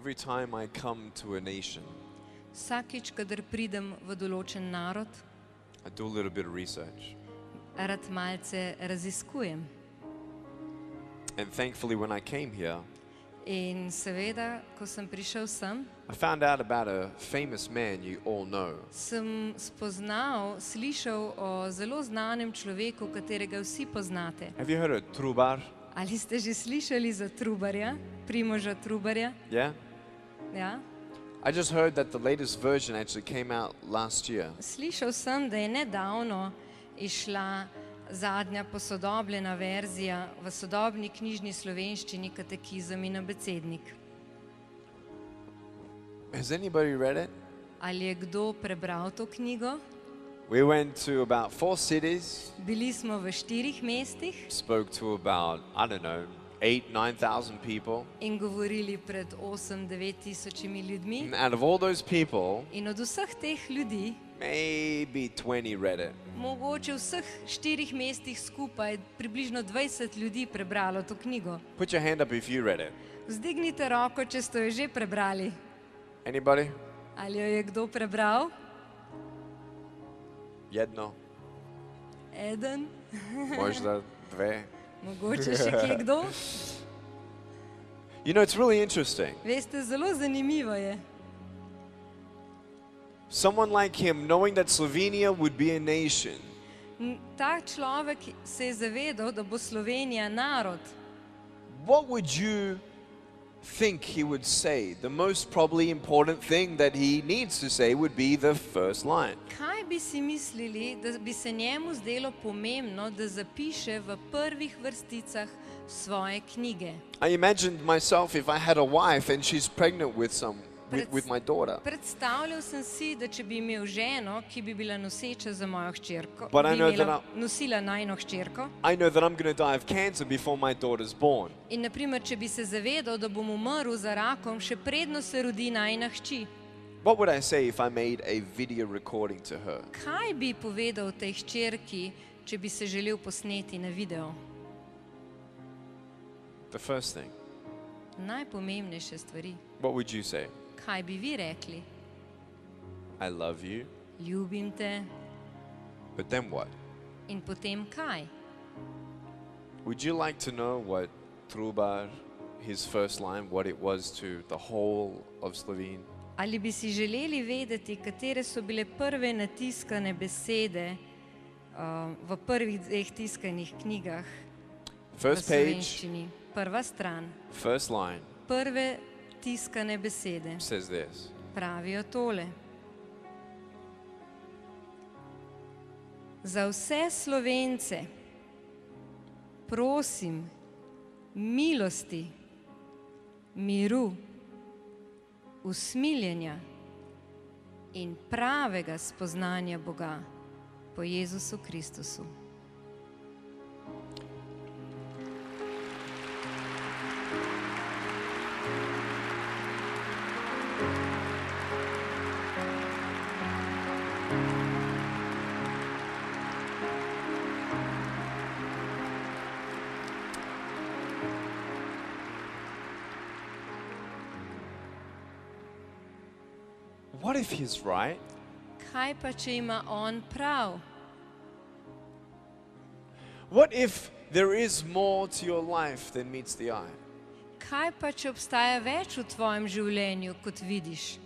every time I come to a nation, Vsakič, kadar pridem v določen narod, I do a little bit of research. rad malce raziskujem. And thankfully, when I came here, In seveda, ko sem prišel sem, I found out about a famous man you all know. sem spoznal, slišal o zelo znanem človeku, katerega vsi poznate. Have you heard of Trubar? Ali ste že slišali za Trubarja, Primoža Trubarja? Yeah? Ja? I just heard that the latest version actually came out last year. Slišal sem, da je nedavno išla zadnja posodobljena verzija v sodobni knjižni slovenščini Katekizem in abecednik. Has anybody read it? Ali je kdo prebral to knjigo? We went to about 4 cities, Bili smo v 4 mestih spoke to about, I don't know, 8,000-9,000 people. in govorili pred 8-9 tisočimi ljudmi. And out of all those people, In od vseh teh ljudi, maybe 20 read it. mogoče v vseh 4 mestih skupaj, približno 20 ljudi prebralo to knjigo. Put your hand up if you read it. Vzdignite roko, če ste jo že prebrali. Anybody? Ali jo je kdo prebral? Jedno, Eden? možda dve. Mogoče še kje kdo? You know, it's really interesting. Veste, zelo zanimivo je. Someone like him, knowing that Slovenia would be a nation, Ta človek se je zavedal, da bo Slovenija narod. what would you think he would say? The most probably important thing that he needs to say would be the first line. Kaj bi si mislili, da bi se njemu zdelo pomembno, da zapiše v prvih vrsticah svoje knjige? I imagined myself if I had a wife and she's pregnant with my daughter. Predstavljal sem si, da če bi imel ženo, ki bi bila noseča za mojo hčerko, But I bi know imela, that nosila najino hčerko. I know that I'm going to die of cancer before my daughter's born. In naprimer, če bi se zavedal, da bom umrl za rakom, še predno se rodi najina hči. What would I say if I made a video recording to her? Kaj bi povedal tej hčerki, če bi se želel posneti na video? The first thing. Najpomembnejše stvari. What would you say? Kaj bi vi rekli? I love you. Ljubim te. But then what? In potem kaj? Would you like to know what Trubar, his first line, what it was to the whole of Slovene? Ali bi si želeli vedeti, katere so bile prve natiskane besede v prvih 2 tiskanih knjigah v First page, slovenščini? Prva stran. first line Prve tiskane besede says this. pravijo tole. Za vse Slovence prosim milosti, miru, usmiljenja in pravega spoznanja Boga po Jezusu Kristusu. What if he's right? Kaj pa, če ima on prav? What if there is more to your life than meets the eye? Kaj pa, če obstaja več v tvojem življenju, kot vidiš?